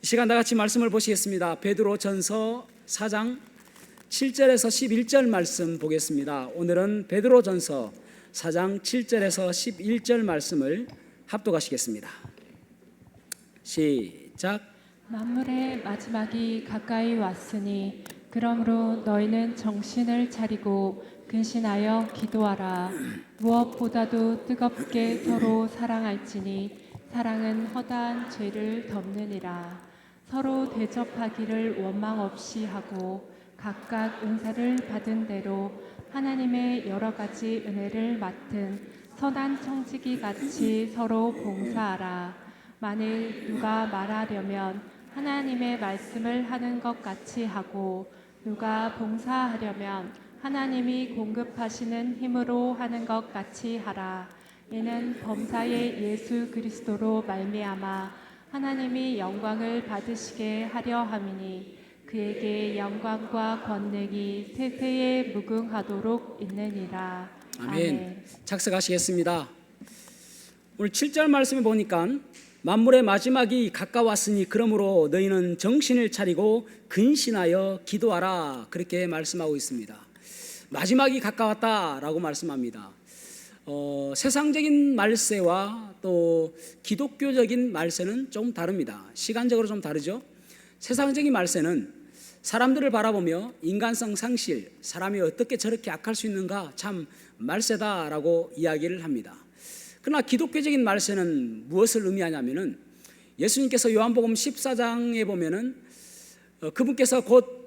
이 시간 다같이 말씀을 보시겠습니다. 베드로전서 4장 7절에서 11절 말씀 보겠습니다. 오늘은 베드로전서 4장 7절에서 11절 말씀을 합독하시겠습니다. 시작. 만물의 마지막이 가까이 왔으니 그러므로 너희는 정신을 차리고 근신하여 기도하라. 무엇보다도 뜨겁게 서로 사랑할지니 사랑은 허다한 죄를 덮느니라. 서로 대접하기를 원망 없이 하고 각각 은사를 받은 대로 하나님의 여러 가지 은혜를 맡은 선한 청지기 같이 서로 봉사하라. 만일 누가 말하려면 하나님의 말씀을 하는 것 같이 하고 누가 봉사하려면 하나님이 공급하시는 힘으로 하는 것 같이 하라. 이는 범사의 예수 그리스도로 말미암아 하나님이 영광을 받으시게 하려 함이니 그에게 영광과 권능이 세세에 무궁하도록 있느니라. 아멘. 작석하시겠습니다. 오늘 7절 말씀에 보니까 만물의 마지막이 가까웠으니 그러므로 너희는 정신을 차리고 근신하여 기도하라, 그렇게 말씀하고 있습니다. 마지막이 가까웠다라고 말씀합니다. 세상적인 말세와 또 기독교적인 말세는 좀 다릅니다. 시간적으로 좀 다르죠. 세상적인 말세는 사람들을 바라보며 인간성 상실, 사람이 어떻게 저렇게 악할 수 있는가, 참 말세다라고 이야기를 합니다. 그러나 기독교적인 말세는 무엇을 의미하냐면은 예수님께서 요한복음 14장에 보면은 그분께서 곧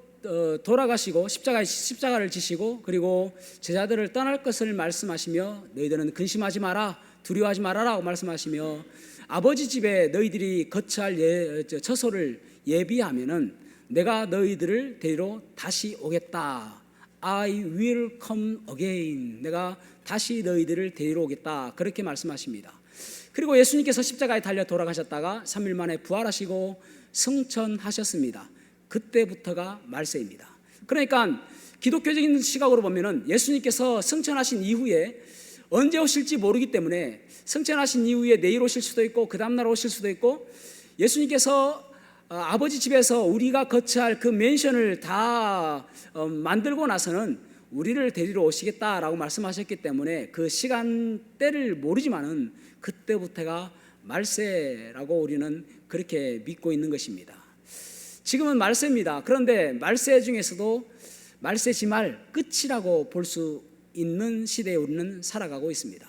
돌아가시고 십자가를 지시고 그리고 제자들을 떠날 것을 말씀하시며 너희들은 근심하지 마라, 두려워하지 말아라고 말씀하시며 아버지 집에 너희들이 거처할 처소를 예비하면은 내가 너희들을 데리러 다시 오겠다. I will come again. 내가 다시 너희들을 데리러 오겠다, 그렇게 말씀하십니다. 그리고 예수님께서 십자가에 달려 돌아가셨다가 3일 만에 부활하시고 승천하셨습니다. 그때부터가 말세입니다. 그러니까 기독교적인 시각으로 보면은 예수님께서 승천하신 이후에 언제 오실지 모르기 때문에 승천하신 이후에 내일 오실 수도 있고 그 다음날 오실 수도 있고, 예수님께서 아버지 집에서 우리가 거처할 그 맨션을 다 만들고 나서는 우리를 데리러 오시겠다라고 말씀하셨기 때문에 그 시간대를 모르지만은 그때부터가 말세라고 우리는 그렇게 믿고 있는 것입니다. 지금은 말세입니다. 그런데 말세 중에서도 말세지말 끝이라고 볼 수 있는 시대에 우리는 살아가고 있습니다.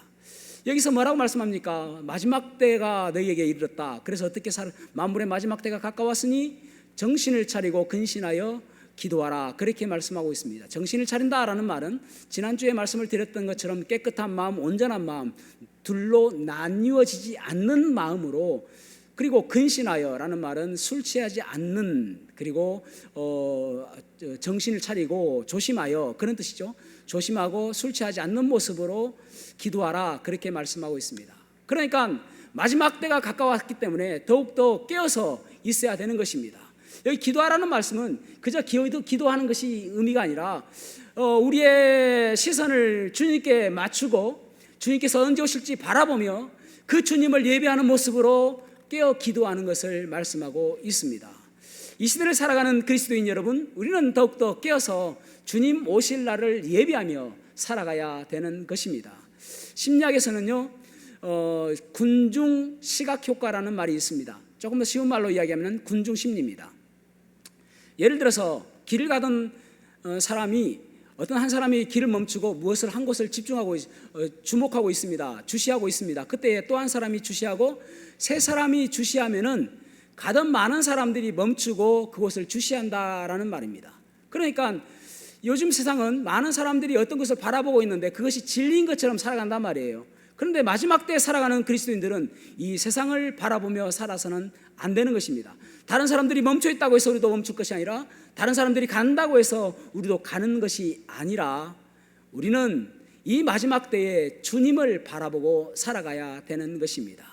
여기서 뭐라고 말씀합니까? 마지막 때가 너희에게 이르렀다. 그래서 어떻게 만물의 마지막 때가 가까웠으니 정신을 차리고 근신하여 기도하라, 그렇게 말씀하고 있습니다. 정신을 차린다라는 말은 지난주에 말씀을 드렸던 것처럼 깨끗한 마음, 온전한 마음, 둘로 나뉘어지지 않는 마음으로, 그리고 근신하여라는 말은 술 취하지 않는, 그리고 정신을 차리고 조심하여, 그런 뜻이죠. 조심하고 술 취하지 않는 모습으로 기도하라, 그렇게 말씀하고 있습니다. 그러니까 마지막 때가 가까웠기 때문에 더욱더 깨어서 있어야 되는 것입니다. 여기 기도하라는 말씀은 그저 기도하는 것이 의미가 아니라 우리의 시선을 주님께 맞추고 주님께서 언제 오실지 바라보며 그 주님을 예배하는 모습으로 깨어 기도하는 것을 말씀하고 있습니다. 이 시대를 살아가는 그리스도인 여러분, 우리는 더욱더 깨어서 주님 오실 날을 예비하며 살아가야 되는 것입니다. 심리학에서는요, 군중 시각 효과라는 말이 있습니다. 조금 더 쉬운 말로 이야기하면 군중 심리입니다. 예를 들어서 길을 가던 사람이, 어떤 한 사람이 길을 멈추고 무엇을 한 곳을 주목하고 있습니다. 주시하고 있습니다. 그때 또 한 사람이 주시하고 세 사람이 주시하면은 가던 많은 사람들이 멈추고 그곳을 주시한다라는 말입니다. 그러니까 요즘 세상은 많은 사람들이 어떤 것을 바라보고 있는데 그것이 진리인 것처럼 살아간단 말이에요. 그런데 마지막 때에 살아가는 그리스도인들은 이 세상을 바라보며 살아서는 안 되는 것입니다. 다른 사람들이 멈춰 있다고 해서 우리도 멈출 것이 아니라, 다른 사람들이 간다고 해서 우리도 가는 것이 아니라, 우리는 이 마지막 때에 주님을 바라보고 살아가야 되는 것입니다.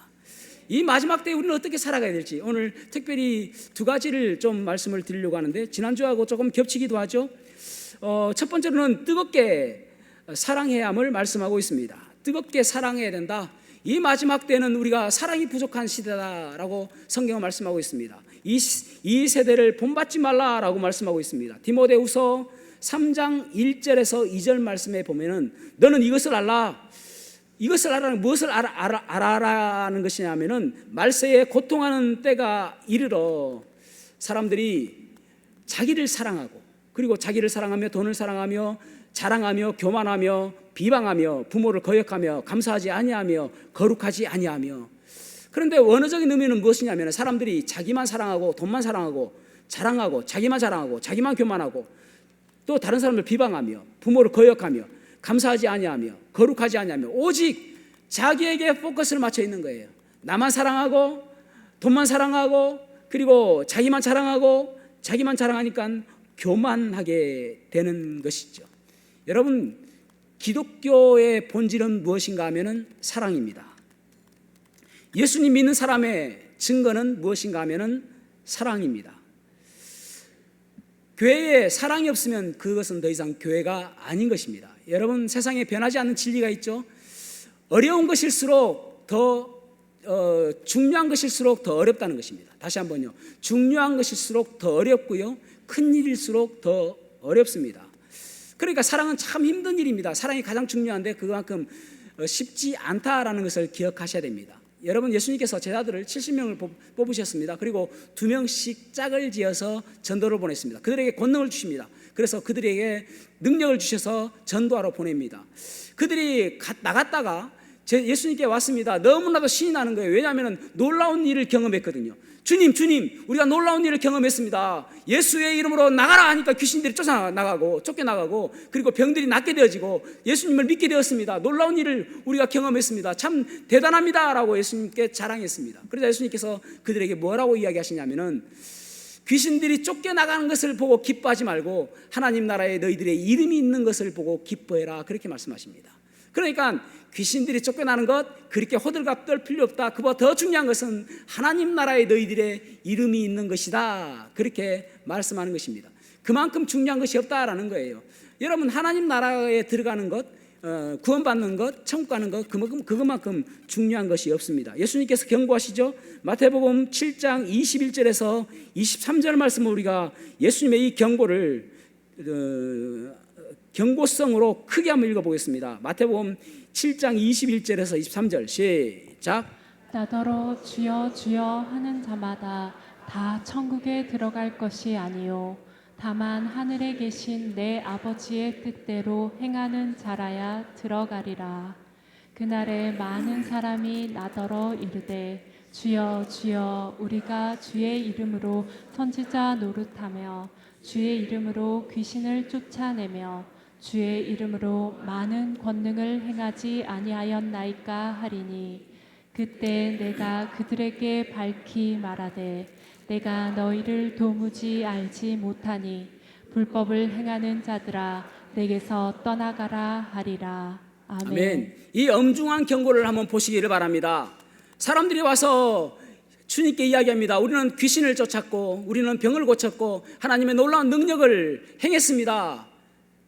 이 마지막 때에 우리는 어떻게 살아가야 될지 오늘 특별히 두 가지를 좀 말씀을 드리려고 하는데, 지난주하고 조금 겹치기도 하죠. 첫 번째로는 뜨겁게 사랑해야 함을 말씀하고 있습니다. 뜨겁게 사랑해야 된다. 이 마지막 때는 우리가 사랑이 부족한 시대다라고 성경은 말씀하고 있습니다. 이 세대를 본받지 말라라고 말씀하고 있습니다. 디모데후서 3장 1절에서 2절 말씀에 보면은 너는 이것을 알라. 이것을 알아는 무엇을 알아라는 것이냐면은 말세에 고통하는 때가 이르러 사람들이 자기를 사랑하고 그리고 자기를 사랑하며 돈을 사랑하며 자랑하며 교만하며 비방하며 부모를 거역하며 감사하지 아니하며 거룩하지 아니하며. 그런데 원어적인 의미는 무엇이냐면 사람들이 자기만 사랑하고 돈만 사랑하고 자랑하고 자기만 자랑하고 자기만 교만하고 또 다른 사람을 비방하며 부모를 거역하며 감사하지 아니하며 거룩하지 아니하며 오직 자기에게 포커스를 맞춰 있는 거예요. 나만 사랑하고 돈만 사랑하고 그리고 자기만 자랑하고 자기만 자랑하니까 교만하게 되는 것이죠. 여러분, 기독교의 본질은 무엇인가 하면은 사랑입니다. 예수님 믿는 사람의 증거는 무엇인가 하면은 사랑입니다. 교회에 사랑이 없으면 그것은 더 이상 교회가 아닌 것입니다. 여러분, 세상에 변하지 않는 진리가 있죠. 어려운 것일수록 더 중요한 것일수록 더 어렵다는 것입니다. 다시 한번요. 중요한 것일수록 더 어렵고요. 큰 일일수록 더 어렵습니다. 그러니까 사랑은 참 힘든 일입니다. 사랑이 가장 중요한데 그만큼 쉽지 않다라는 것을 기억하셔야 됩니다. 여러분, 예수님께서 제자들을 70명을 뽑으셨습니다. 그리고 2명씩 짝을 지어서 전도를 보냈습니다. 그들에게 권능을 주십니다. 그래서 그들에게 능력을 주셔서 전도하러 보냅니다. 그들이 나갔다가 예수님께 왔습니다. 너무나도 신이 나는 거예요. 왜냐하면 놀라운 일을 경험했거든요. 주님, 우리가 놀라운 일을 경험했습니다. 예수의 이름으로 나가라 하니까 귀신들이 쫓겨나가고 그리고 병들이 낫게 되어지고 예수님을 믿게 되었습니다. 놀라운 일을 우리가 경험했습니다. 참 대단합니다 라고 예수님께 자랑했습니다. 그래서 예수님께서 그들에게 뭐라고 이야기하시냐면은 귀신들이 쫓겨나가는 것을 보고 기뻐하지 말고 하나님 나라에 너희들의 이름이 있는 것을 보고 기뻐해라, 그렇게 말씀하십니다. 그러니까 귀신들이 쫓겨나는 것 그렇게 호들갑 떨 필요 없다. 그보다 더 중요한 것은 하나님 나라에 너희들의 이름이 있는 것이다, 그렇게 말씀하는 것입니다. 그만큼 중요한 것이 없다라는 거예요. 여러분, 하나님 나라에 들어가는 것, 구원받는 것, 천국 가는 것, 그것만큼 중요한 것이 없습니다. 예수님께서 경고하시죠. 마태복음 7장 21절에서 23절 말씀을 우리가 예수님의 이 경고를 경고성으로 크게 한번 읽어보겠습니다. 마태복음 7장 21절에서 23절 시작. 나더러 주여 주여 하는 자마다 다 천국에 들어갈 것이 아니요 다만 하늘에 계신 내 아버지의 뜻대로 행하는 자라야 들어가리라. 그날에 많은 사람이 나더러 이르되 주여 주여 우리가 주의 이름으로 선지자 노릇하며 주의 이름으로 귀신을 쫓아내며 주의 이름으로 많은 권능을 행하지 아니하였나이까 하리니 그때 내가 그들에게 밝히 말하되 내가 너희를 도무지 알지 못하니 불법을 행하는 자들아 내게서 떠나가라 하리라. 아멘. 아멘. 이 엄중한 경고를 한번 보시기를 바랍니다. 사람들이 와서 주님께 이야기합니다. 우리는 귀신을 쫓았고 우리는 병을 고쳤고 하나님의 놀라운 능력을 행했습니다.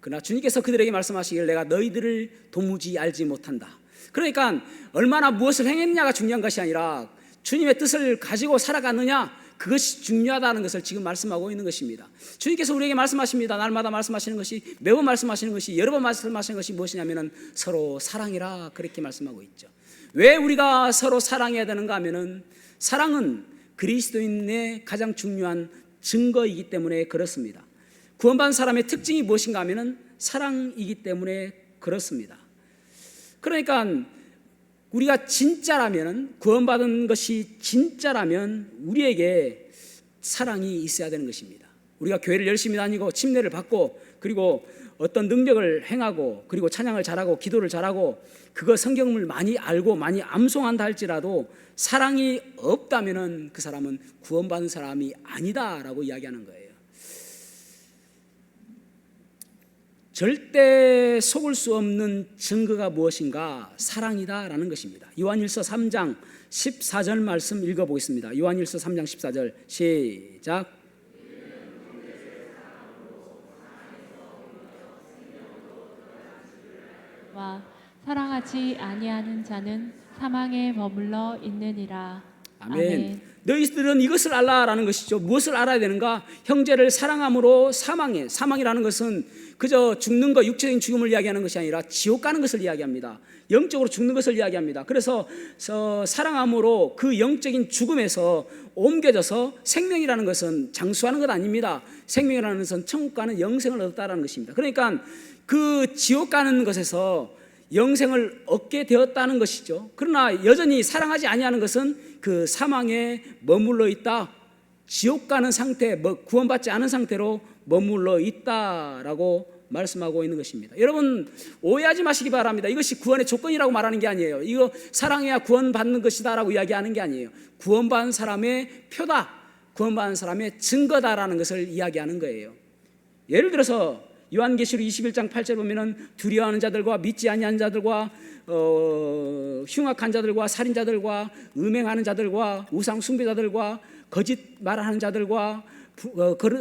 그러나 주님께서 그들에게 말씀하시길 내가 너희들을 도무지 알지 못한다. 그러니까 얼마나 무엇을 행했냐가 중요한 것이 아니라 주님의 뜻을 가지고 살아가느냐, 그것이 중요하다는 것을 지금 말씀하고 있는 것입니다. 주님께서 우리에게 말씀하십니다. 날마다 말씀하시는 것이, 매번 말씀하시는 것이, 여러 번 말씀하시는 것이 무엇이냐면 서로 사랑이라, 그렇게 말씀하고 있죠. 왜 우리가 서로 사랑해야 되는가 하면은 사랑은 그리스도인의 가장 중요한 증거이기 때문에 그렇습니다. 구원받은 사람의 특징이 무엇인가 하면은 사랑이기 때문에 그렇습니다. 그러니까 우리가 진짜라면, 구원받은 것이 진짜라면 우리에게 사랑이 있어야 되는 것입니다. 우리가 교회를 열심히 다니고 침례를 받고 그리고 어떤 능력을 행하고 그리고 찬양을 잘하고 기도를 잘하고 그거 성경을 많이 알고 많이 암송한다 할지라도 사랑이 없다면 그 사람은 구원받은 사람이 아니다라고 이야기하는 거예요. 절대 속을 수 없는 증거가 무엇인가? 사랑이다라는 것입니다. 요한일서 3장 14절 말씀 읽어보겠습니다. 요한일서 3장 14절 시작. 와 사랑하지 아니하는 자는 사망에 머물러 있느니라. 아멘. 너희들은 이것을 알라라는 것이죠. 무엇을 알아야 되는가? 형제를 사랑함으로 사망이라는 것은 그저 죽는 것, 육체적인 죽음을 이야기하는 것이 아니라 지옥 가는 것을 이야기합니다. 영적으로 죽는 것을 이야기합니다. 그래서 사랑함으로 그 영적인 죽음에서 옮겨져서 생명이라는 것은 장수하는 것 아닙니다. 생명이라는 것은 천국 가는 영생을 얻었다는 것입니다. 그러니까 그 지옥 가는 것에서 영생을 얻게 되었다는 것이죠. 그러나 여전히 사랑하지 아니하는 것은 그 사망에 머물러 있다, 지옥 가는 상태, 구원받지 않은 상태로 머물러 있다라고 말씀하고 있는 것입니다. 여러분 오해하지 마시기 바랍니다. 이것이 구원의 조건이라고 말하는 게 아니에요. 이거 사랑해야 구원받는 것이다라고 이야기하는 게 아니에요. 구원받은 사람의 표다, 구원받은 사람의 증거다라는 것을 이야기하는 거예요. 예를 들어서 요한계시록 21장 8절 보면은 두려워하는 자들과 믿지 아니하는 자들과 흉악한 자들과 살인자들과 음행하는 자들과 우상 숭배자들과 거짓말하는 자들과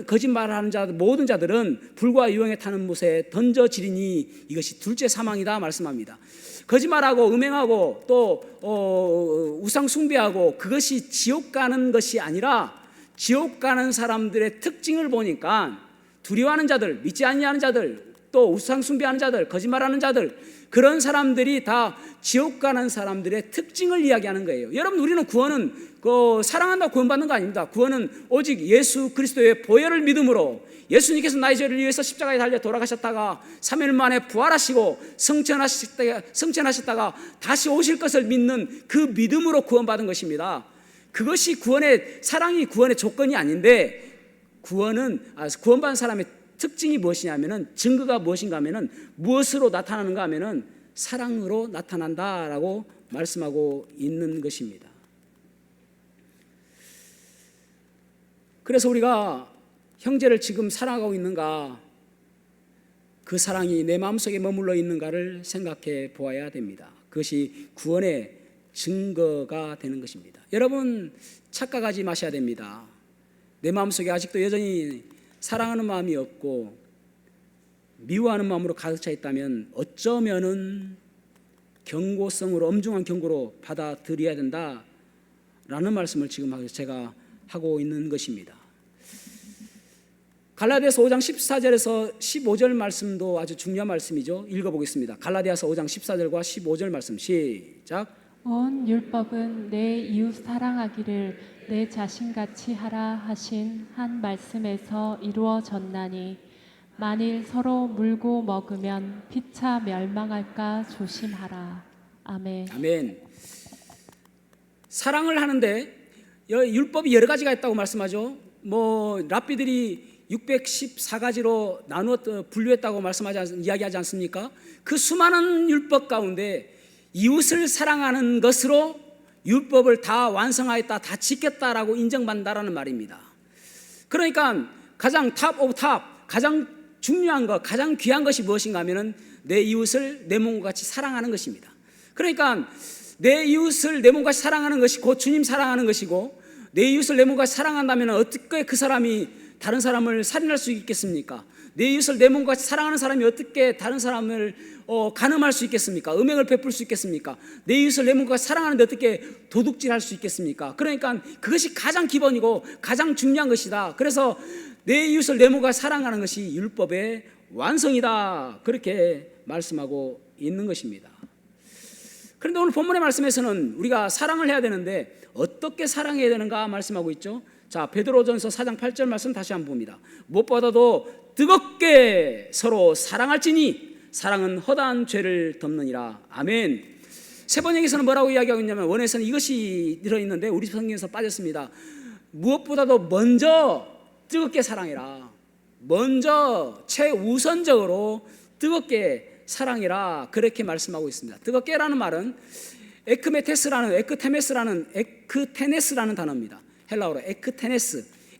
거짓말하는 자들 모든 자들은 불과 유황에 타는 못에 던져지리니 이것이 둘째 사망이다 말씀합니다. 거짓말하고 음행하고 또 우상 숭배하고 그것이 지옥 가는 것이 아니라 지옥 가는 사람들의 특징을 보니까 두려워하는 자들, 믿지 아니하는 자들, 또 우상 숭배하는 자들, 거짓말하는 자들, 그런 사람들이 다 지옥 가는 사람들의 특징을 이야기하는 거예요. 여러분 우리는 구원은 사랑한다고 구원받는 거 아닙니다. 구원은 오직 예수 그리스도의 보혈을 믿음으로 예수님께서 나의 죄를 위해서 십자가에 달려 돌아가셨다가 3일 만에 부활하시고 성천하셨다가 다시 오실 것을 믿는 그 믿음으로 구원받은 것입니다. 그것이 사랑이 구원의 조건이 아닌데 구원받은 사람의 특징이 무엇이냐면은 증거가 무엇인가 하면은 무엇으로 나타나는가 하면은 사랑으로 나타난다라고 말씀하고 있는 것입니다. 그래서 우리가 형제를 지금 사랑하고 있는가, 그 사랑이 내 마음속에 머물러 있는가를 생각해 보아야 됩니다. 그것이 구원의 증거가 되는 것입니다. 여러분 착각하지 마셔야 됩니다. 내 마음속에 아직도 여전히 사랑하는 마음이 없고 미워하는 마음으로 가득 차 있다면 어쩌면은 경고성으로, 엄중한 경고로 받아들여야 된다라는 말씀을 지금 제가 하고 있는 것입니다. 갈라디아서 5장 14절에서 15절 말씀도 아주 중요한 말씀이죠. 읽어보겠습니다. 갈라디아서 5장 14절과 15절 말씀 시작. 온 율법은 내 이웃 사랑하기를 내 자신같이 하라 하신 한 말씀에서 이루어졌나니 만일 서로 물고 먹으면 피차 멸망할까 조심하라. 아멘. 아멘. 사랑을 하는데 율법이 여러 가지가 있다고 말씀하죠. 랍비들이 614가지로 분류했다고 이야기하지 않습니까? 그 수많은 율법 가운데 이웃을 사랑하는 것으로 율법을 다 완성하였다, 다 지켰다라고 인정받는다라는 말입니다. 그러니까 가장 탑 오브 탑, 가장 중요한 것, 가장 귀한 것이 무엇인가 하면은 내 이웃을 내 몸과 같이 사랑하는 것입니다. 그러니까 내 이웃을 내 몸과 같이 사랑하는 것이 곧 주님 사랑하는 것이고, 내 이웃을 내 몸과 같이 사랑한다면 어떻게 그 사람이 다른 사람을 살인할 수 있겠습니까? 내 이웃을 내 몸과 같이 사랑하는 사람이 어떻게 다른 사람을 간음할 수 있겠습니까? 음행을 베풀 수 있겠습니까? 내 이웃을 내 몸과 같이 사랑하는데 어떻게 도둑질할 수 있겠습니까? 그러니까 그것이 가장 기본이고 가장 중요한 것이다. 그래서 내 이웃을 내 몸과 사랑하는 것이 율법의 완성이다, 그렇게 말씀하고 있는 것입니다. 그런데 오늘 본문의 말씀에서는 우리가 사랑을 해야 되는데 어떻게 사랑해야 되는가 말씀하고 있죠. 자, 베드로전서 4장 8절 말씀 다시 한번 봅니다. 무엇보다도 뜨겁게 서로 사랑할지니 사랑은 허다한 죄를 덮느니라. 아멘. 세 번역에서는 뭐라고 이야기하고 있냐면, 원에서는 이것이 들어있는데 우리 성경에서 빠졌습니다. 무엇보다도 먼저 뜨겁게 사랑해라. 먼저 최우선적으로 뜨겁게 사랑해라, 그렇게 말씀하고 있습니다. 뜨겁게라는 말은 에크테네스라는 단어입니다. 헬라어로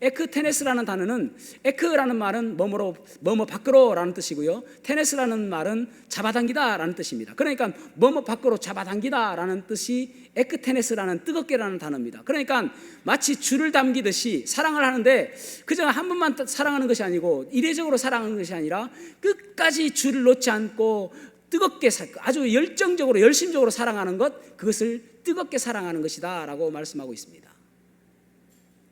에크테네스라는 단어는, 에크라는 말은 뭐뭐 밖으로라는 뜻이고요, 테네스라는 말은 잡아당기다라는 뜻입니다. 그러니까 뭐뭐 밖으로 잡아당기다라는 뜻이 에크테네스라는 뜨겁게라는 단어입니다. 그러니까 마치 줄을 당기듯이 사랑을 하는데 그저 한 번만 사랑하는 것이 아니고 이례적으로 사랑하는 것이 아니라 끝까지 줄을 놓지 않고 뜨겁게 아주 열정적으로 열심적으로 사랑하는 것, 그것을 뜨겁게 사랑하는 것이다 라고 말씀하고 있습니다.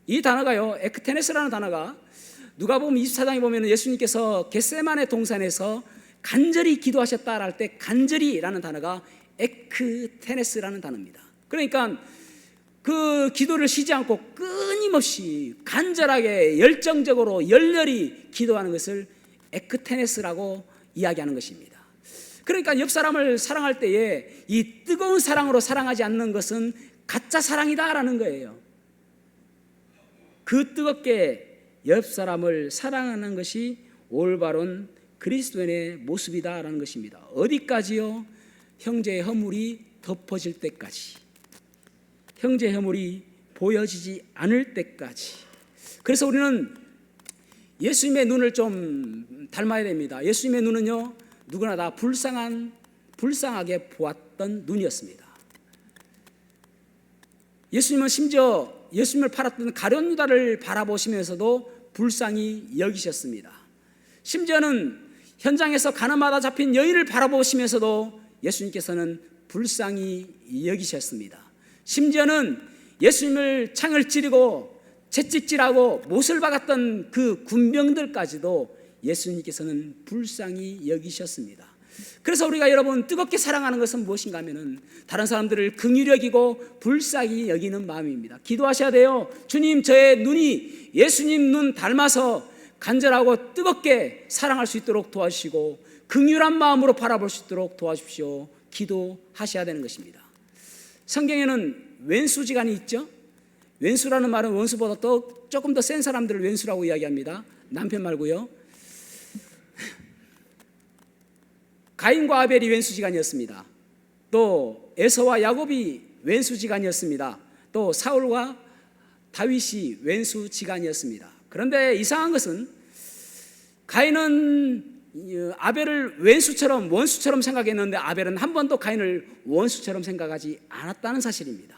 이 단어가요, 에크테네스라는 단어가 누가복음 24장에 보면 예수님께서 겟세마네 동산에서 간절히 기도하셨다 할 때 간절히라는 단어가 에크테네스라는 단어입니다. 그러니까 그 기도를 쉬지 않고 끊임없이 간절하게 열정적으로 열렬히 기도하는 것을 에크테네스라고 이야기하는 것입니다. 그러니까 옆 사람을 사랑할 때에 이 뜨거운 사랑으로 사랑하지 않는 것은 가짜 사랑이다라는 거예요. 그 뜨겁게 옆 사람을 사랑하는 것이 올바른 그리스도인의 모습이다라는 것입니다. 어디까지요? 형제의 허물이 덮어질 때까지, 형제의 허물이 보여지지 않을 때까지. 그래서 우리는 예수님의 눈을 좀 닮아야 됩니다. 예수님의 눈은요, 누구나 다 불쌍하게 보았던 눈이었습니다. 예수님은 심지어 예수님을 팔았던 가룟 유다를 바라보시면서도 불쌍히 여기셨습니다. 심지어는 현장에서 가늠하다 잡힌 여인을 바라보시면서도 예수님께서는 불쌍히 여기셨습니다. 심지어는 예수님을 창을 찌르고 채찍질하고 못을 박았던 그 군병들까지도 예수님께서는 불쌍히 여기셨습니다. 그래서 우리가 여러분 뜨겁게 사랑하는 것은 무엇인가 하면은 다른 사람들을 긍휼히 여기고 불쌍히 여기는 마음입니다. 기도하셔야 돼요. 주님, 저의 눈이 예수님 눈 닮아서 간절하고 뜨겁게 사랑할 수 있도록 도와주시고 긍휼한 마음으로 바라볼 수 있도록 도와주십시오. 기도하셔야 되는 것입니다. 성경에는 왼수지간이 있죠. 왼수라는 말은 원수보다 조금 더 센 사람들을 왼수라고 이야기합니다. 남편 말고요. 가인과 아벨이 왼수지간이었습니다. 또 에서와 야곱이 왼수지간이었습니다. 또 사울과 다윗이 왼수지간이었습니다. 그런데 이상한 것은 가인은 아벨을 왼수처럼 원수처럼 생각했는데 아벨은 한 번도 가인을 원수처럼 생각하지 않았다는 사실입니다.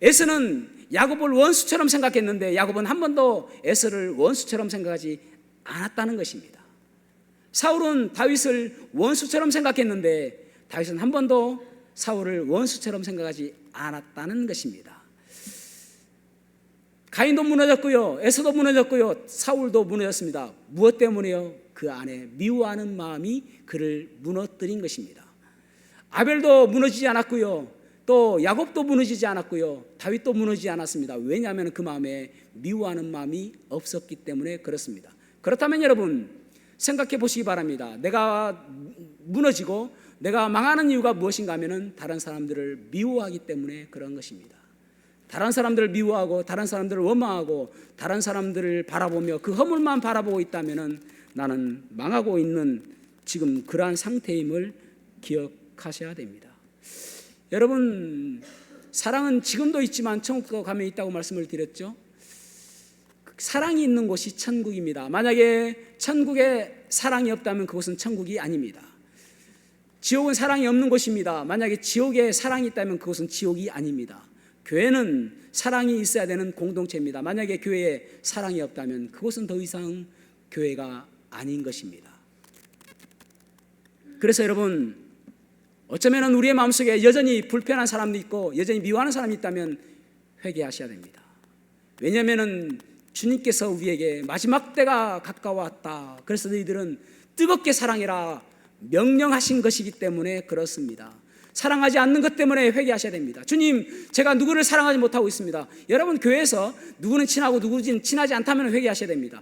에서는 야곱을 원수처럼 생각했는데 야곱은 한 번도 에서를 원수처럼 생각하지 않았다는 것입니다. 사울은 다윗을 원수처럼 생각했는데 다윗은 한 번도 사울을 원수처럼 생각하지 않았다는 것입니다. 가인도 무너졌고요, 에서도 무너졌고요, 사울도 무너졌습니다. 무엇 때문에요? 그 안에 미워하는 마음이 그를 무너뜨린 것입니다. 아벨도 무너지지 않았고요, 또 야곱도 무너지지 않았고요, 다윗도 무너지지 않았습니다. 왜냐하면 그 마음에 미워하는 마음이 없었기 때문에 그렇습니다. 그렇다면 여러분 생각해 보시기 바랍니다. 내가 무너지고 내가 망하는 이유가 무엇인가 하면은 다른 사람들을 미워하기 때문에 그런 것입니다. 다른 사람들을 미워하고 다른 사람들을 원망하고 다른 사람들을 바라보며 그 허물만 바라보고 있다면은 나는 망하고 있는 지금 그러한 상태임을 기억하셔야 됩니다. 여러분, 사랑은 지금도 있지만 천국도 가면 있다고 말씀을 드렸죠. 사랑이 있는 곳이 천국입니다. 만약에 천국에 사랑이 없다면 그곳은 천국이 아닙니다. 지옥은 사랑이 없는 곳입니다. 만약에 지옥에 사랑이 있다면 그곳은 지옥이 아닙니다. 교회는 사랑이 있어야 되는 공동체입니다. 만약에 교회에 사랑이 없다면 그곳은 더 이상 교회가 아닌 것입니다. 그래서 여러분, 어쩌면 우리의 마음속에 여전히 불편한 사람도 있고 여전히 미워하는 사람이 있다면 회개하셔야 됩니다. 왜냐하면 주님께서 우리에게 마지막 때가 가까웠다, 그래서 너희들은 뜨겁게 사랑해라 명령하신 것이기 때문에 그렇습니다. 사랑하지 않는 것 때문에 회개하셔야 됩니다. 주님, 제가 누구를 사랑하지 못하고 있습니다. 여러분, 교회에서 누구는 친하고 누구는 친하지 않다면 회개하셔야 됩니다.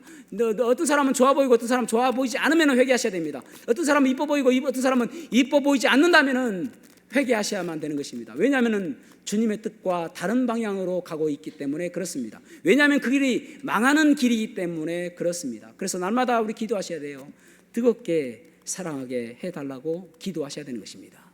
어떤 사람은 좋아 보이고 어떤 사람은 좋아 보이지 않으면 회개하셔야 됩니다. 어떤 사람은 이뻐 보이고 어떤 사람은 이뻐 보이지 않는다면 회개하셔야만 되는 것입니다. 왜냐하면 주님의 뜻과 다른 방향으로 가고 있기 때문에 그렇습니다. 왜냐하면 그 길이 망하는 길이기 때문에 그렇습니다. 그래서 날마다 우리 기도하셔야 돼요. 뜨겁게 사랑하게 해달라고 기도하셔야 되는 것입니다.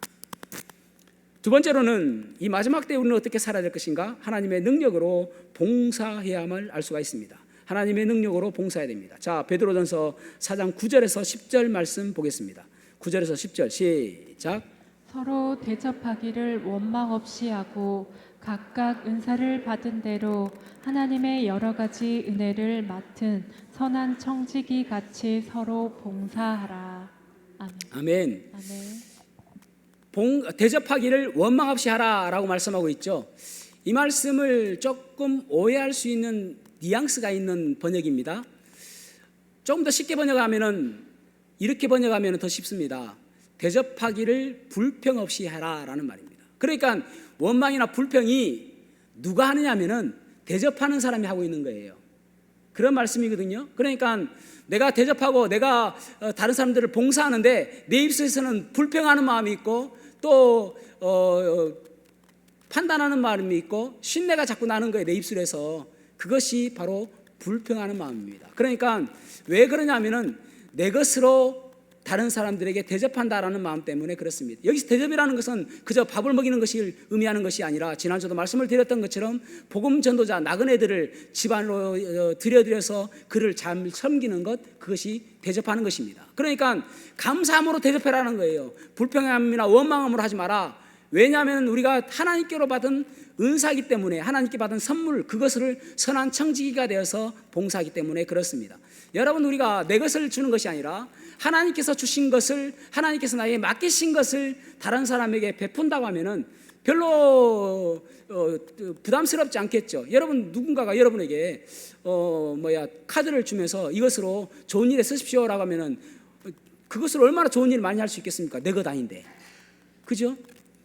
두 번째로는 이 마지막 때 우리는 어떻게 살아야 될 것인가? 하나님의 능력으로 봉사해야만 알 수가 있습니다. 하나님의 능력으로 봉사해야 됩니다. 자, 베드로전서 4장 9절에서 10절 말씀 보겠습니다. 9절에서 10절 시작. 서로 대접하기를 원망 없이 하고 각각 은사를 받은 대로 하나님의 여러 가지 은혜를 맡은 선한 청지기 같이 서로 봉사하라. 아멘. 아멘. 아멘. 대접하기를 원망 없이 하라라고 말씀하고 있죠. 이 말씀을 조금 오해할 수 있는 뉘앙스가 있는 번역입니다. 조금 더 쉽게 번역하면은 이렇게 번역하면 더 쉽습니다. 대접하기를 불평 없이 하라라는 말입니다. 그러니까 원망이나 불평이 누가 하느냐면은 대접하는 사람이 하고 있는 거예요. 그런 말씀이거든요. 그러니까 내가 대접하고 내가 다른 사람들을 봉사하는데 내 입술에서는 불평하는 마음이 있고 또 판단하는 마음이 있고 신내가 자꾸 나는 거예요. 내 입술에서. 그것이 바로 불평하는 마음입니다. 그러니까 왜 그러냐면은 내 것으로 다른 사람들에게 대접한다라는 마음 때문에 그렇습니다. 여기서 대접이라는 것은 그저 밥을 먹이는 것을 의미하는 것이 아니라 지난주도 말씀을 드렸던 것처럼 복음 전도자 나그네들을 집안으로 들여들여서 그를 잘 섬기는 것, 그것이 대접하는 것입니다. 그러니까 감사함으로 대접해라는 거예요. 불평함이나 원망함으로 하지 마라. 왜냐하면 우리가 하나님께로 받은 은사이기 때문에, 하나님께 받은 선물, 그것을 선한 청지기가 되어서 봉사하기 때문에 그렇습니다. 여러분, 우리가 내 것을 주는 것이 아니라 하나님께서 주신 것을, 하나님께서 나에게 맡기신 것을 다른 사람에게 베푼다고 하면은 별로 부담스럽지 않겠죠. 여러분, 누군가가 여러분에게 카드를 주면서 이것으로 좋은 일에 쓰십시오라고 하면은 그것을 얼마나 좋은 일 많이 할 수 있겠습니까? 내 것 아닌데, 그죠?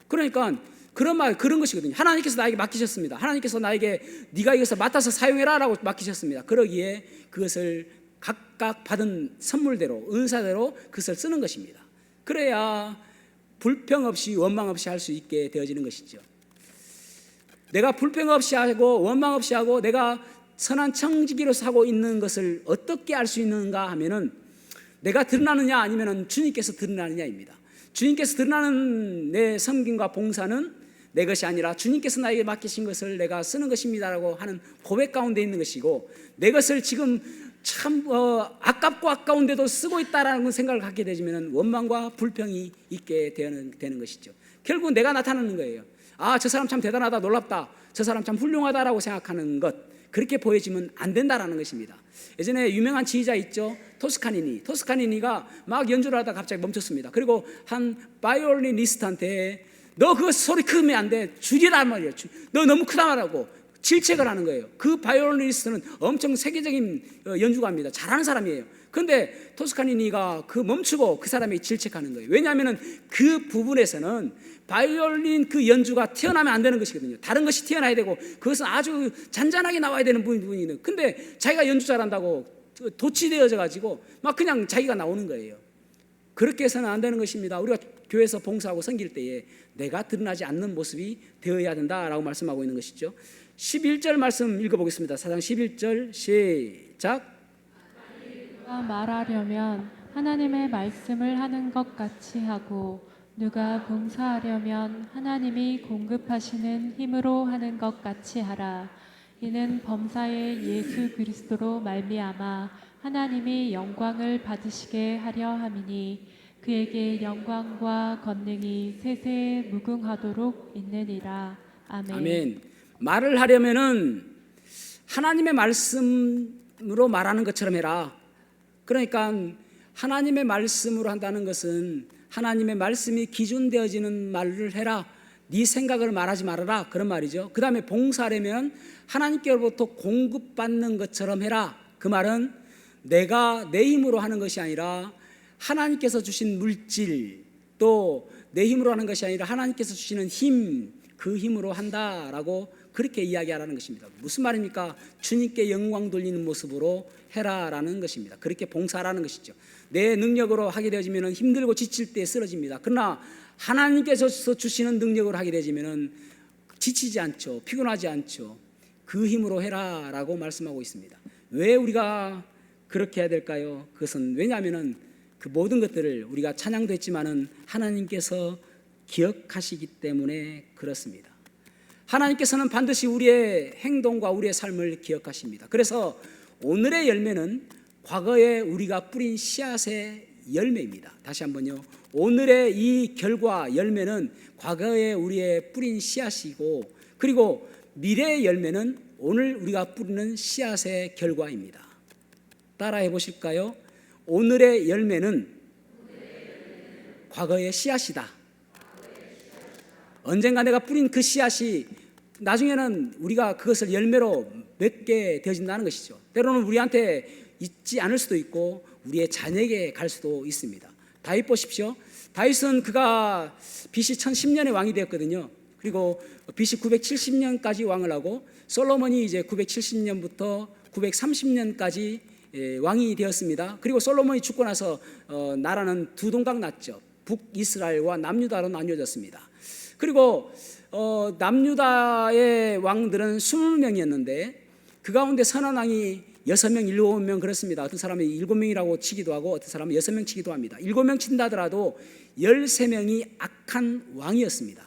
그러니까 그런 것이거든요. 하나님께서 나에게 맡기셨습니다. 하나님께서 나에게 네가 이것을 맡아서 사용해라라고 맡기셨습니다. 그러기에 그것을 각각 받은 선물대로, 은사대로 그것을 쓰는 것입니다. 그래야 불평 없이 원망 없이 할 수 있게 되어지는 것이죠. 내가 불평 없이 하고 원망 없이 하고 내가 선한 청지기로서 하고 있는 것을 어떻게 알 수 있는가 하면은 내가 드러나느냐 아니면은 주님께서 드러나느냐입니다. 주님께서 드러나는 내 섬김과 봉사는 내 것이 아니라 주님께서 나에게 맡기신 것을 내가 쓰는 것입니다라고 하는 고백 가운데 있는 것이고, 내 것을 지금 참 아깝고 아까운데도 쓰고 있다라는 생각을 갖게 되면 원망과 불평이 있게 되는 것이죠. 결국 내가 나타나는 거예요. 아, 저 사람 참 대단하다, 놀랍다, 저 사람 참 훌륭하다라고 생각하는 것, 그렇게 보여지면 안 된다라는 것입니다. 예전에 유명한 지휘자 있죠. 토스카니니가 막 연주를 하다가 갑자기 멈췄습니다. 그리고 한 바이올리니스트한테 너 그거 소리 크면 안 돼, 줄이란 말이에요. 너 너무 크다 말하고 질책을 하는 거예요. 그 바이올리니스트는 엄청 세계적인 연주가입니다. 잘하는 사람이에요. 그런데 토스카니니가 멈추고 그 사람이 질책하는 거예요. 왜냐하면 그 부분에서는 바이올린 그 연주가 튀어나오면 안 되는 것이거든요. 다른 것이 튀어나와야 되고 그것은 아주 잔잔하게 나와야 되는 부분이 근데 자기가 연주 잘한다고 도취되어져 가지고 막 그냥 자기가 나오는 거예요. 그렇게 해서는 안 되는 것입니다. 우리가 교회에서 봉사하고 섬길 때에 내가 드러나지 않는 모습이 되어야 된다라고 말씀하고 있는 것이죠. 11절 말씀 읽어보겠습니다. 4장 11절 시작. 누가 말하려면 하나님의 말씀을 하는 것 같이 하고 누가 봉사하려면 하나님이 공급하시는 힘으로 하는 것 같이 하라. 이는 범사의 예수 그리스도로 말미암아 하나님이 영광을 받으시게 하려 함이니 그에게 영광과 권능이 세세에 무궁하도록 있느니라. 아멘. 아멘. 말을 하려면은 하나님의 말씀으로 말하는 것처럼 해라. 그러니까 하나님의 말씀으로 한다는 것은 하나님의 말씀이 기준되어지는 말을 해라. 네 생각을 말하지 말아라, 그런 말이죠. 그 다음에 봉사하려면 하나님께로부터 공급받는 것처럼 해라. 그 말은 내가 내 힘으로 하는 것이 아니라 하나님께서 주신 물질, 또 내 힘으로 하는 것이 아니라 하나님께서 주시는 힘, 그 힘으로 한다라고 그렇게 이야기하라는 것입니다. 무슨 말입니까? 주님께 영광 돌리는 모습으로 해라라는 것입니다. 그렇게 봉사하라는 것이죠. 내 능력으로 하게 되어지면 힘들고 지칠 때 쓰러집니다. 그러나 하나님께서 주시는 능력으로 하게 되어지면 지치지 않죠. 피곤하지 않죠. 그 힘으로 해라라고 말씀하고 있습니다. 왜 우리가 그렇게 해야 될까요? 그것은 왜냐하면 그 모든 것들을 우리가 찬양도 했지만은 하나님께서 기억하시기 때문에 그렇습니다. 하나님께서는 반드시 우리의 행동과 우리의 삶을 기억하십니다. 그래서 오늘의 열매는 과거에 우리가 뿌린 씨앗의 열매입니다. 다시 한번요. 오늘의 이 결과 열매는 과거에 우리의 뿌린 씨앗이고, 그리고 미래의 열매는 오늘 우리가 뿌리는 씨앗의 결과입니다. 따라해 보실까요? 오늘의 열매는 과거의 씨앗이다. 언젠가 내가 뿌린 그 씨앗이 나중에는 우리가 그것을 열매로 맺게 되어진다는 것이죠. 때로는 우리한테 있지 않을 수도 있고 우리의 자녀에게 갈 수도 있습니다. 다윗 보십시오. 다윗은 그가 BC 1010년에 왕이 되었거든요. 그리고 BC 970년까지 왕을 하고 솔로몬이 이제 970년부터 930년까지 왕이 되었습니다. 그리고 솔로몬이 죽고 나서 나라는 두 동강 났죠. 북이스라엘과 남유다로 나뉘어졌습니다. 그리고 남유다의 왕들은 20명이었는데 그 가운데 선한 왕이 6명, 7명 그렇습니다. 어떤 사람은 7명이라고 치기도 하고 어떤 사람은 6명 치기도 합니다. 7명 친다 하더라도 13명이 악한 왕이었습니다.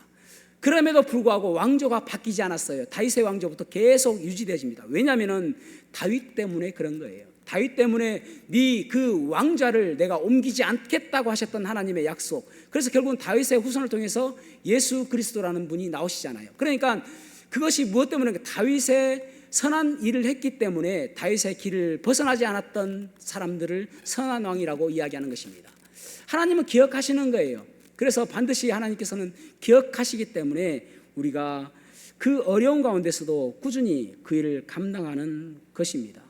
그럼에도 불구하고 왕조가 바뀌지 않았어요. 다윗의 왕조부터 계속 유지되어집니다. 왜냐하면 다윗 때문에 그런 거예요. 다윗 때문에 네 그 왕좌를 내가 옮기지 않겠다고 하셨던 하나님의 약속. 그래서 결국은 다윗의 후손을 통해서 예수 그리스도라는 분이 나오시잖아요. 그러니까 그것이 무엇 때문에 다윗의 선한 일을 했기 때문에 다윗의 길을 벗어나지 않았던 사람들을 선한 왕이라고 이야기하는 것입니다. 하나님은 기억하시는 거예요. 그래서 반드시 하나님께서는 기억하시기 때문에 우리가 그 어려운 가운데서도 꾸준히 그 일을 감당하는 것입니다.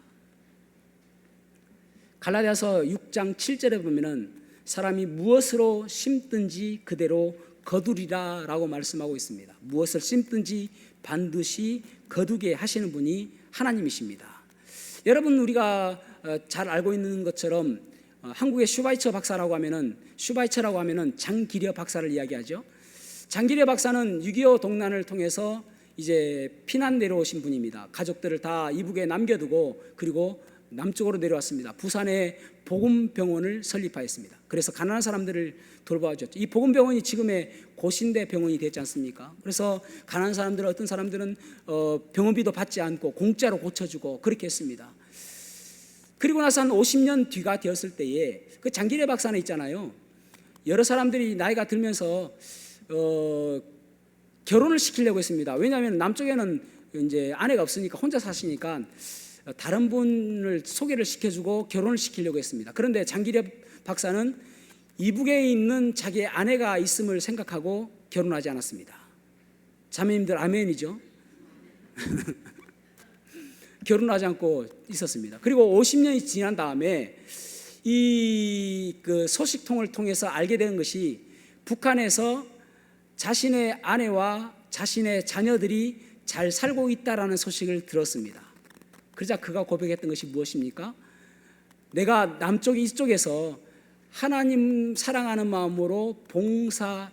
갈라디아서 6장 7절에 보면은 사람이 무엇으로 심든지 그대로 거두리라 라고 말씀하고 있습니다. 무엇을 심든지 반드시 거두게 하시는 분이 하나님이십니다. 여러분, 우리가 잘 알고 있는 것처럼 한국의 슈바이처라고 하면은 장기려 박사를 이야기하죠. 장기려 박사는 6.25 동란을 통해서 이제 피난 내려오신 분입니다. 가족들을 다 이북에 남겨두고 그리고 남쪽으로 내려왔습니다. 부산에 복음병원을 설립하였습니다. 그래서 가난한 사람들을 돌봐줬죠. 이 복음병원이 지금의 고신대 병원이 됐지 않습니까? 그래서 가난한 사람들은, 어떤 사람들은 병원비도 받지 않고 공짜로 고쳐주고 그렇게 했습니다. 그리고 나서 한 50년 뒤가 되었을 때에 그 장기래 박사는 있잖아요. 여러 사람들이 나이가 들면서 결혼을 시키려고 했습니다. 왜냐하면 남쪽에는 이제 아내가 없으니까 혼자 사시니까 다른 분을 소개를 시켜주고 결혼을 시키려고 했습니다. 그런데 장기래 박사는 이북에 있는 자기의 아내가 있음을 생각하고 결혼하지 않았습니다. 자매님들 아멘이죠? 결혼하지 않고 있었습니다. 그리고 50년이 지난 다음에 이 그 소식통을 통해서 알게 된 것이 북한에서 자신의 아내와 자신의 자녀들이 잘 살고 있다라는 소식을 들었습니다. 그러자 그가 고백했던 것이 무엇입니까? 내가 남쪽 이쪽에서 하나님 사랑하는 마음으로 봉사하였더니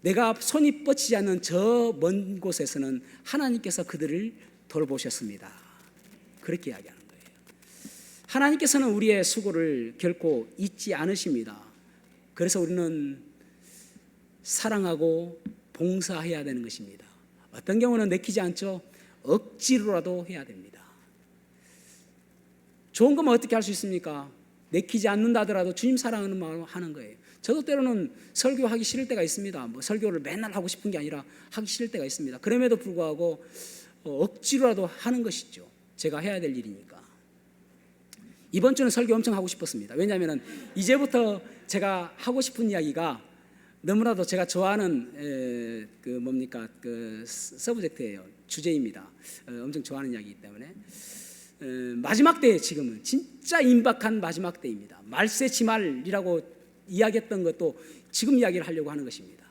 내가 손이 뻗치지 않는 저 먼 곳에서는 하나님께서 그들을 돌보셨습니다. 그렇게 이야기하는 거예요. 하나님께서는 우리의 수고를 결코 잊지 않으십니다. 그래서 우리는 사랑하고 봉사해야 되는 것입니다. 어떤 경우는 내키지 않죠. 억지로라도 해야 됩니다. 좋은 거면 어떻게 할 수 있습니까? 내키지 않는다 하더라도 주님 사랑하는 마음으로 하는 거예요. 저도 때로는 설교하기 싫을 때가 있습니다. 뭐 설교를 맨날 하고 싶은 게 아니라 하기 싫을 때가 있습니다. 그럼에도 불구하고 억지로라도 하는 것이죠. 제가 해야 될 일이니까. 이번 주는 설교 엄청 하고 싶었습니다. 왜냐하면 이제부터 제가 하고 싶은 이야기가 너무나도 제가 좋아하는 그 서브젝트예요. 주제입니다. 엄청 좋아하는 이야기이기 때문에 마지막 때에 지금은 진짜 임박한 마지막 때입니다. 말세지말이라고 이야기했던 것도 지금 이야기를 하려고 하는 것입니다.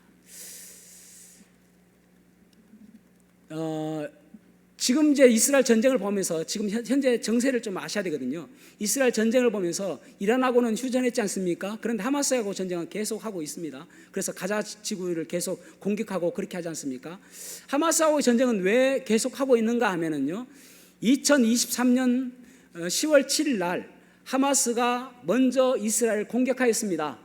지금 이제 이스라엘 전쟁을 보면서 지금 현재 정세를 좀 아셔야 되거든요. 이스라엘 전쟁을 보면서 이란하고는 휴전했지 않습니까? 그런데 하마스하고 전쟁은 계속 하고 있습니다. 그래서 가자 지구를 계속 공격하고 그렇게 하지 않습니까? 하마스하고의 전쟁은 왜 계속 하고 있는가 하면은요, 2023년 10월 7일 날 하마스가 먼저 이스라엘을 공격하였습니다.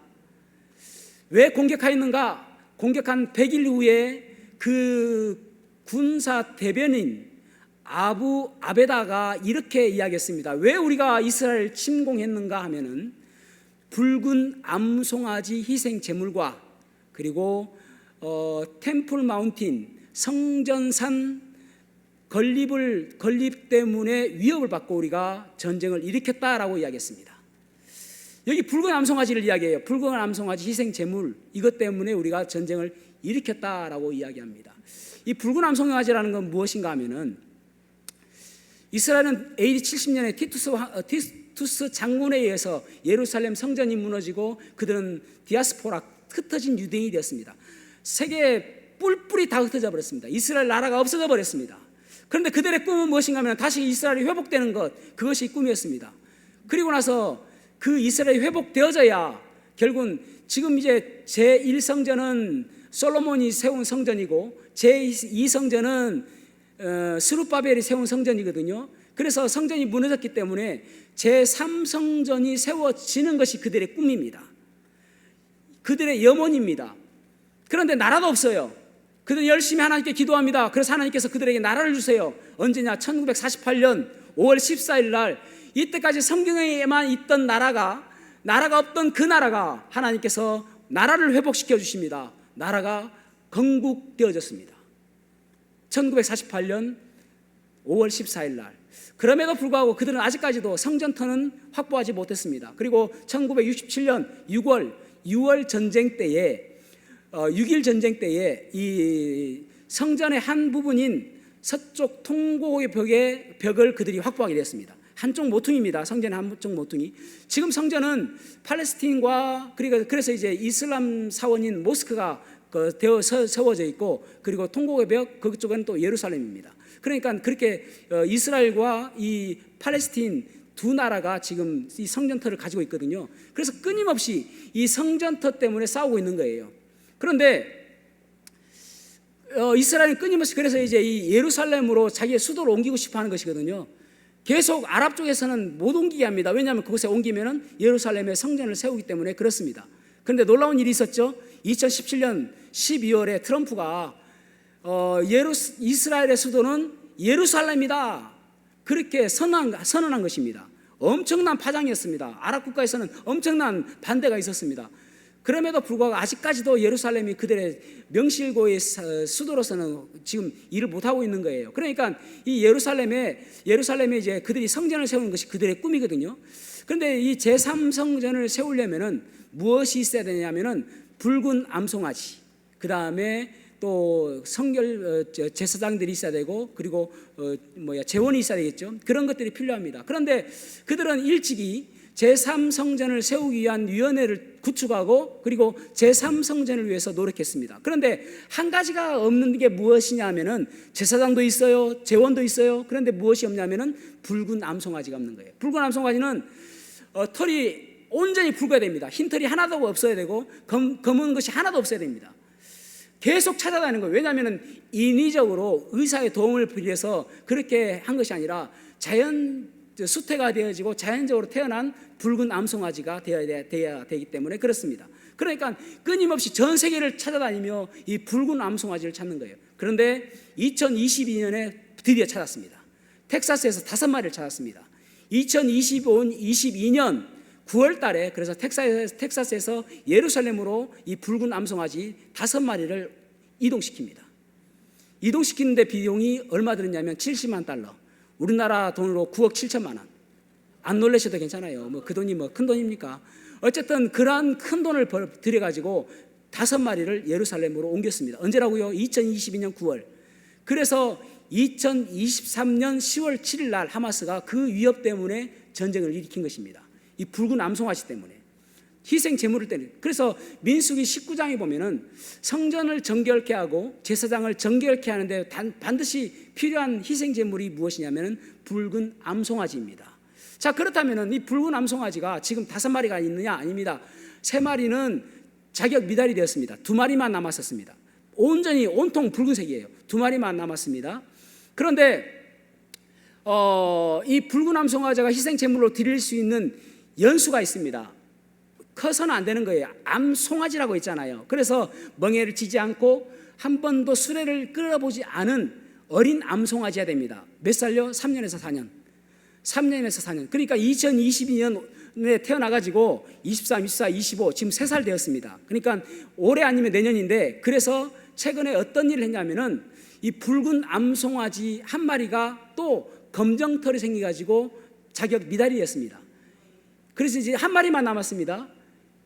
왜 공격하였는가? 공격한 100일 후에 그 군사 대변인 아부 아베다가 이렇게 이야기했습니다. 왜 우리가 이스라엘 침공했는가 하면은 붉은 암송아지 희생 제물과 그리고 템플 마운틴 성전산 건립 때문에 위협을 받고 우리가 전쟁을 일으켰다라고 이야기했습니다. 여기 붉은 암송아지를 이야기해요. 붉은 암송아지 희생 제물, 이것 때문에 우리가 전쟁을 일으켰다라고 이야기합니다. 이 붉은 암송아지라는 건 무엇인가 하면은, 이스라엘은 AD 70년에 티투스 장군에 의해서 예루살렘 성전이 무너지고 그들은 디아스포라, 흩어진 유대인이 되었습니다. 세계에 뿔뿔이 다 흩어져 버렸습니다. 이스라엘 나라가 없어져 버렸습니다. 그런데 그들의 꿈은 무엇인가 하면 다시 이스라엘이 회복되는 것, 그것이 꿈이었습니다. 그리고 나서 그 이스라엘이 회복되어져야 결국은 지금 이제 제1성전은 솔로몬이 세운 성전이고 제2성전은 스룹바벨이 세운 성전이거든요. 그래서 성전이 무너졌기 때문에 제3성전이 세워지는 것이 그들의 꿈입니다. 그들의 염원입니다. 그런데 나라도 없어요. 그들은 열심히 하나님께 기도합니다. 그래서 하나님께서 그들에게 나라를 주세요. 언제냐? 1948년 5월 14일 날, 이때까지 성경에만 있던 나라가 없던 그 나라가 하나님께서 나라를 회복시켜 주십니다. 나라가 건국되어졌습니다. 1948년 5월 14일 날. 그럼에도 불구하고 그들은 아직까지도 성전터는 확보하지 못했습니다. 그리고 1967년 6월 전쟁 때에 6.1 전쟁 때에 이 성전의 한 부분인 서쪽 통고의 벽을 그들이 확보하게 되었습니다. 한쪽 모퉁이입니다. 성전의 한쪽 모퉁이. 지금 성전은 팔레스틴과 그래서 이제 이슬람 사원인 모스크가 되어 세워져 있고, 그리고 통고의 벽 그쪽은 또 예루살렘입니다. 그러니까 그렇게 이스라엘과 이 팔레스틴 두 나라가 지금 이 성전터를 가지고 있거든요. 그래서 끊임없이 이 성전터 때문에 싸우고 있는 거예요. 그런데 이스라엘은 끊임없이 그래서 이제 이 예루살렘으로 자기의 수도를 옮기고 싶어 하는 것이거든요. 계속 아랍 쪽에서는 못 옮기게 합니다. 왜냐하면 그곳에 옮기면은 예루살렘에 성전을 세우기 때문에 그렇습니다. 그런데 놀라운 일이 있었죠. 2017년 12월에 트럼프가 이스라엘의 수도는 예루살렘이다, 그렇게 선언한 것입니다. 엄청난 파장이었습니다. 아랍 국가에서는 엄청난 반대가 있었습니다. 그럼에도 불구하고 아직까지도 예루살렘이 그들의 명실고의 수도로서는 지금 일을 못하고 있는 거예요. 그러니까 이 예루살렘에 이제 그들이 성전을 세우는 것이 그들의 꿈이거든요. 그런데 이 제3성전을 세우려면은 무엇이 있어야 되냐면은 붉은 암송아지, 그 다음에 또 제사장들이 있어야 되고, 그리고 제원이 있어야 되겠죠. 그런 것들이 필요합니다. 그런데 그들은 일찍이 제3성전을 세우기 위한 위원회를 구축하고, 그리고 제3성전을 위해서 노력했습니다. 그런데 한 가지가 없는 게 무엇이냐 하면은 제사장도 있어요, 제원도 있어요. 그런데 무엇이 없냐면은 붉은 암송아지가 없는 거예요. 붉은 암송아지는 털이 온전히 붉어야 됩니다. 흰 털이 하나도 없어야 되고 검은 것이 하나도 없어야 됩니다. 계속 찾아다니는 거예요. 왜냐하면 인위적으로 의사의 도움을 빌려서 그렇게 한 것이 아니라 수태가 되어지고 자연적으로 태어난 붉은 암송아지가 되어야 되기 때문에 그렇습니다. 그러니까 끊임없이 전 세계를 찾아다니며 이 붉은 암송아지를 찾는 거예요. 그런데 2022년에 드디어 찾았습니다. 텍사스에서 5마리를 찾았습니다. 2022년 9월 달에 그래서 텍사스에서 예루살렘으로 이 붉은 암송아지 5마리를 이동시킵니다. 이동시키는데 비용이 얼마 들었냐면 70만 달러. 우리나라 돈으로 9억 7천만 원. 안 놀라셔도 괜찮아요. 그 돈이 큰 돈입니까? 어쨌든 그러한 큰 돈을 들여가지고 5마리를 예루살렘으로 옮겼습니다. 언제라고요? 2022년 9월. 그래서 2023년 10월 7일 날 하마스가 그 위협 때문에 전쟁을 일으킨 것입니다. 이 붉은 암송아지 때문에, 희생 제물을 때문에. 그래서 민수기 19장에 보면은 성전을 정결케 하고 제사장을 정결케 하는데 반드시 필요한 희생 제물이 무엇이냐면은 붉은 암송아지입니다. 자, 그렇다면은 이 붉은 암송아지가 지금 5마리가 있느냐? 아닙니다. 3마리는 자격 미달이 되었습니다. 2마리만 남았었습니다. 온통 붉은색이에요. 2마리만 남았습니다. 그런데 이 붉은 암송아지가 희생 제물로 드릴 수 있는 연수가 있습니다. 커서는 안 되는 거예요. 암송아지라고 있잖아요. 그래서 멍에를 치지 않고 한 번도 수레를 끌어보지 않은 어린 암송아지가 됩니다. 몇 살요? 3년에서 4년. 3년에서 4년. 그러니까 2022년에 태어나가지고 23, 24, 25 지금 3살 되었습니다. 그러니까 올해 아니면 내년인데, 그래서 최근에 어떤 일을 했냐면은 이 붉은 암송아지 한 마리가 또 검정털이 생겨가지고 자격 미달이 됐습니다. 그래서 이제 한 마리만 남았습니다.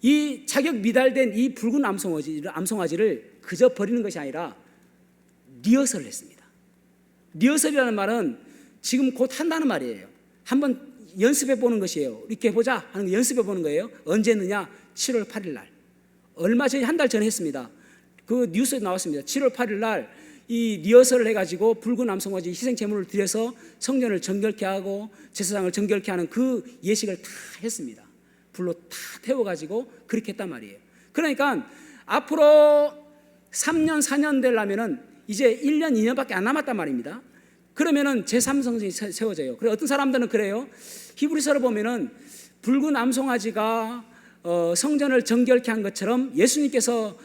이 자격 미달된 이 붉은 암송아지를 그저 버리는 것이 아니라 리허설을 했습니다. 리허설이라는 말은 지금 곧 한다는 말이에요. 한번 연습해 보는 것이에요. 이렇게 해보자 하는 거 연습해 보는 거예요. 언제 했느냐? 7월 8일 날. 얼마 전에, 한 달 전에 했습니다. 그 뉴스에 나왔습니다. 7월 8일 날 이 리허설을 해가지고 붉은 암송아지 희생 제물을 드려서 성전을 정결케 하고 제사장을 정결케 하는 그 예식을 다 했습니다. 불로 다 태워가지고 그렇게 했단 말이에요. 그러니까 앞으로 3년 4년 되려면은 이제 1년 2년밖에 안 남았단 말입니다. 그러면은 제3성전이 세워져요. 그래 어떤 사람들은 그래요. 히브리서를 보면은 붉은 암송아지가 성전을 정결케 한 것처럼 예수님께서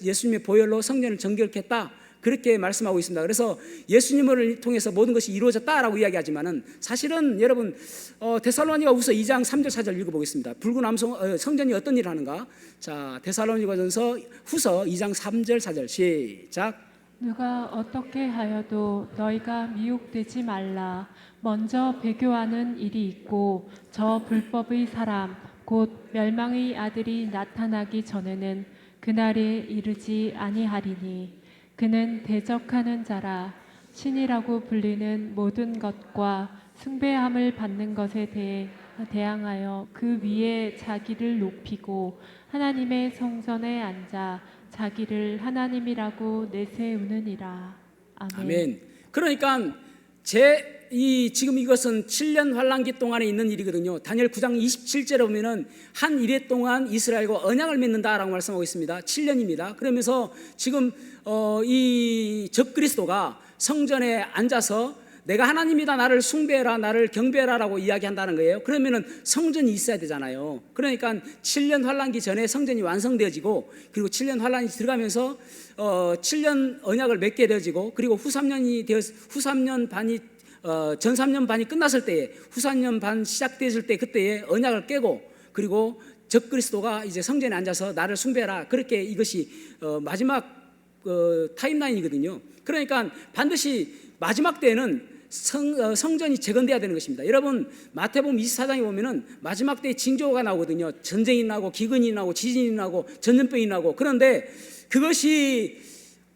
예수님의 보혈로 성전을 정결케 했다, 그렇게 말씀하고 있습니다. 그래서 예수님을 통해서 모든 것이 이루어졌다라고 이야기하지만은 사실은 여러분 데살로니가후서 2장 3절 4절 읽어보겠습니다. 붉은 성전이 어떤 일을 하는가? 자, 데살로니가전서 후서 2장 3절 4절 시작. 누가 어떻게 하여도 너희가 미혹되지 말라. 먼저 배교하는 일이 있고 저 불법의 사람 곧 멸망의 아들이 나타나기 전에는 그날에 이르지 아니하리니 그는 대적하는 자라. 신이라고 불리는 모든 것과 숭배함을 받는 것에 대항하여 그 위에 자기를 높이고 하나님의 성전에 앉아 자기를 하나님이라고 내세우느니라. 아멘. 아멘. 그러니까 지금 이것은 7년 환란기 동안에 있는 일이거든요. 다니엘 9장 27절에 보면은 한 이래 동안 이스라엘과 언약을 맺는다라고 말씀하고 있습니다. 7년입니다. 그러면서 지금 이 적그리스도가 성전에 앉아서 내가 하나님이다, 나를 숭배해라, 나를 경배해라라고 이야기한다는 거예요. 그러면은 성전이 있어야 되잖아요. 그러니까 7년 환란기 전에 성전이 완성되어지고, 그리고 7년 환란이 들어가면서 7년 언약을 맺게 되어지고, 그리고 후 3년 반이 전 3년 반이 끝났을 때에 후 3년 반 시작됐을 때 그때에 언약을 깨고, 그리고 적그리스도가 이제 성전에 앉아서 나를 숭배해라, 그렇게 이것이 마지막 타임라인이거든요. 그러니까 반드시 마지막 때에는 성전이 재건돼야 되는 것입니다. 여러분 마태복음 24장에 보면은 마지막 때에 징조가 나오거든요. 전쟁이 나고 기근이 나고 지진이 나고 전염병이 나고. 그런데 그것이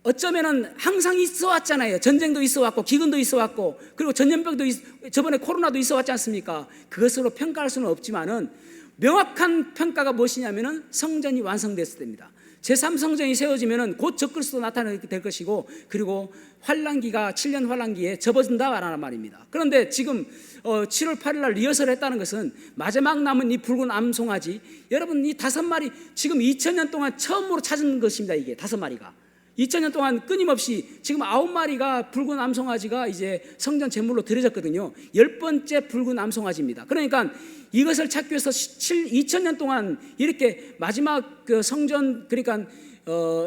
어쩌면은 항상 있어 왔잖아요. 전쟁도 있어 왔고 기근도 있어 왔고, 그리고 전염병도 저번에 코로나도 있어 왔지 않습니까? 그것으로 평가할 수는 없지만은 명확한 평가가 무엇이냐면은 성전이 완성됐을 때입니다. 제3성전이 세워지면은 곧 적그리스도 나타나게 될 것이고, 그리고 환란기가 7년 환란기에 접어든다라는 말입니다. 그런데 지금 7월 8일 날 리허설을 했다는 것은 마지막 남은 이 붉은 암송아지, 여러분 이 5마리 지금 2000년 동안 처음으로 찾은 것입니다. 이게 5마리가 2000년 동안 끊임없이 지금 9마리가 붉은 암송아지가 이제 성전 제물로 드려졌거든요. 10번째 붉은 암송아지입니다. 그러니까 이것을 찾기 위해서 2000년 동안 이렇게 마지막 그 성전, 그러니까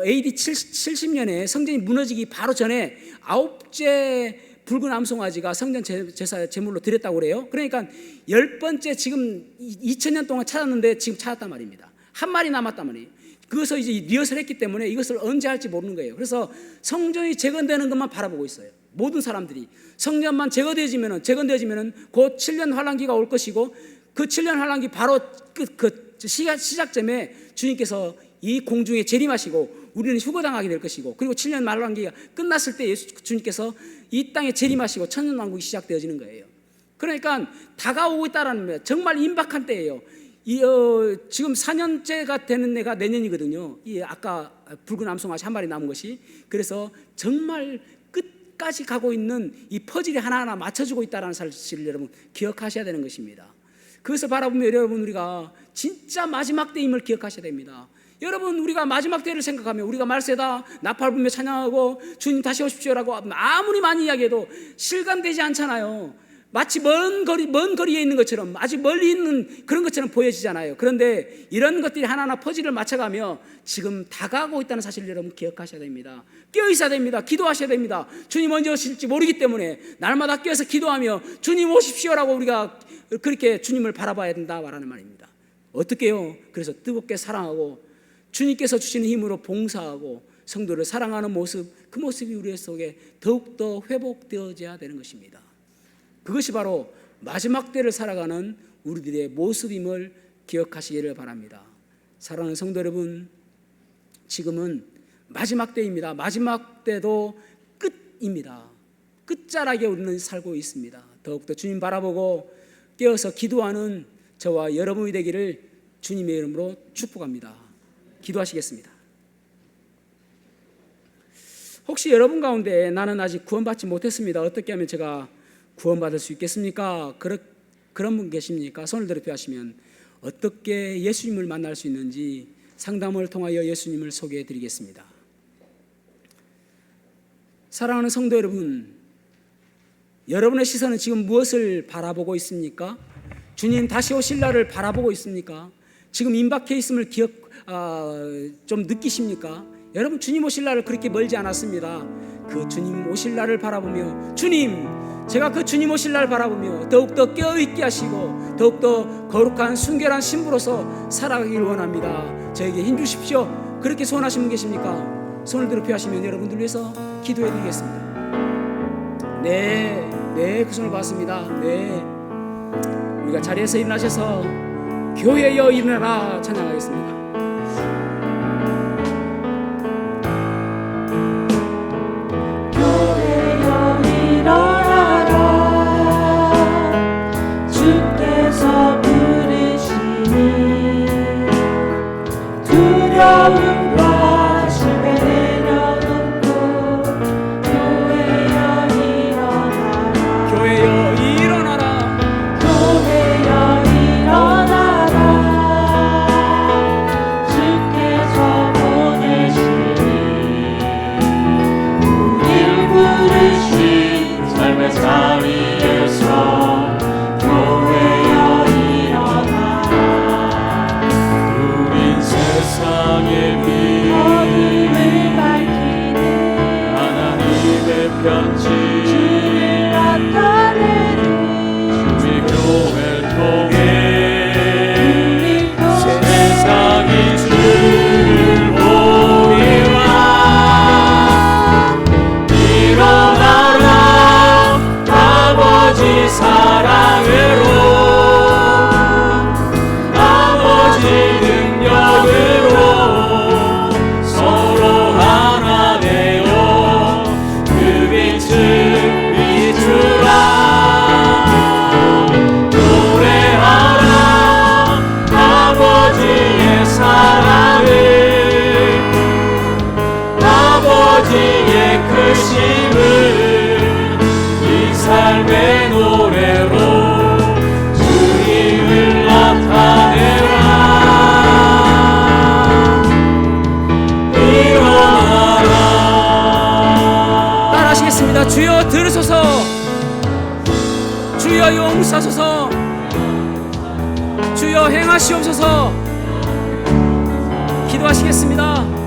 AD 70년에 성전이 무너지기 바로 전에 9째 붉은 암송아지가 성전 제사 제물로 드렸다고 그래요. 그러니까 10번째 지금 2000년 동안 찾았는데 지금 찾았단 말입니다. 한 마리 남았단 말이에요. 그것을 이제 리허설을 했기 때문에 이것을 언제 할지 모르는 거예요. 그래서 성전이 재건되는 것만 바라보고 있어요. 모든 사람들이 성전만 재건되어지면은 곧 7년 환란기가 올 것이고, 그 7년 환란기 바로 그 시작점에 주님께서 이 공중에 재림하시고 우리는 휴거당하게 될 것이고, 그리고 7년 환란기가 끝났을 때 주님께서 이 땅에 재림하시고 천년왕국이 시작되어지는 거예요. 그러니까 다가오고 있다라는 거예요. 정말 임박한 때예요. 지금 4년째가 되는 애가 내년이거든요. 아까 붉은 암송아지 한 마리 남은 것이. 그래서 정말 끝까지 가고 있는 이 퍼즐이 하나하나 맞춰주고 있다는 사실을 여러분 기억하셔야 되는 것입니다. 그것을 바라보면 여러분 우리가 진짜 마지막 때임을 기억하셔야 됩니다. 여러분 우리가 마지막 때를 생각하면 우리가 말세다 나팔 불며 찬양하고 주님 다시 오십시오라고 아무리 많이 이야기해도 실감되지 않잖아요. 마치 먼 거리에 있는 것처럼, 아주 멀리 있는 그런 것처럼 보여지잖아요. 그런데 이런 것들이 하나하나 퍼즐을 맞춰가며 지금 다가오고 있다는 사실을 여러분 기억하셔야 됩니다. 깨어있어야 됩니다. 기도하셔야 됩니다. 주님 언제 오실지 모르기 때문에 날마다 깨어서 기도하며 주님 오십시오라고 우리가 그렇게 주님을 바라봐야 된다 말하는 말입니다. 어떻게 해요? 그래서 뜨겁게 사랑하고 주님께서 주시는 힘으로 봉사하고 성도를 사랑하는 모습, 그 모습이 우리 속에 더욱더 회복되어져야 되는 것입니다. 그것이 바로 마지막 때를 살아가는 우리들의 모습임을 기억하시기를 바랍니다. 사랑하는 성도 여러분, 지금은 마지막 때입니다. 마지막 때도 끝입니다. 끝자락에 우리는 살고 있습니다. 더욱더 주님 바라보고 깨어서 기도하는 저와 여러분이 되기를 주님의 이름으로 축복합니다. 기도하시겠습니다. 혹시 여러분 가운데 나는 아직 구원받지 못했습니다. 어떻게 하면 제가 구원받을 수 있겠습니까? 그런 분 계십니까? 손을 들어 표하시면 어떻게 예수님을 만날 수 있는지 상담을 통하여 예수님을 소개해 드리겠습니다. 사랑하는 성도 여러분, 여러분의 시선은 지금 무엇을 바라보고 있습니까? 주님 다시 오실 날을 바라보고 있습니까? 지금 임박해 있음을 좀 느끼십니까? 여러분, 주님 오실 날을 그렇게 멀지 않았습니다. 그 주님 오실 날을 바라보며, 주님, 제가 그 주님 오실 날 바라보며 더욱더 깨어있게 하시고 더욱더 거룩한 순결한 신부로서 살아가길 원합니다. 저에게 힘주십시오. 그렇게 소원하시는 분 계십니까? 손을 들어 표하시면 여러분들 위해서 기도해 드리겠습니다. 네, 그 손을 봤습니다. 네, 우리가 자리에서 일어나셔서 교회여 일어나라 찬양하겠습니다. 교회여 일어나라, 주께서 부르시니 두려움과 심에 내려놓고 교회여 일어나라, 교회여 일어나라, 교회여 일어나라, 주께서 보내시니 우릴 부르신 삶의 자리에서 교회여 일어나라. 우린 세상의 빛, 어둠을 밝히네 하나님의 편지, 주를 나타내는 주의 교회를 통해 우리 세상이 주를 보리라. 일어나라, 아버지 사랑으로, 아버지 능력으로 서로 하나 되어 그 빛을 비추라. 노래하라, 아버지의 사랑을, 아버지의 크심을 이 삶의 노래로 주님을 나타내라. 일어나라. 따라하시겠습니다. 주여 들으소서, 주여 용서하소서, 주여 행하시옵소서. 기도하시겠습니다.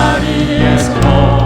자리에서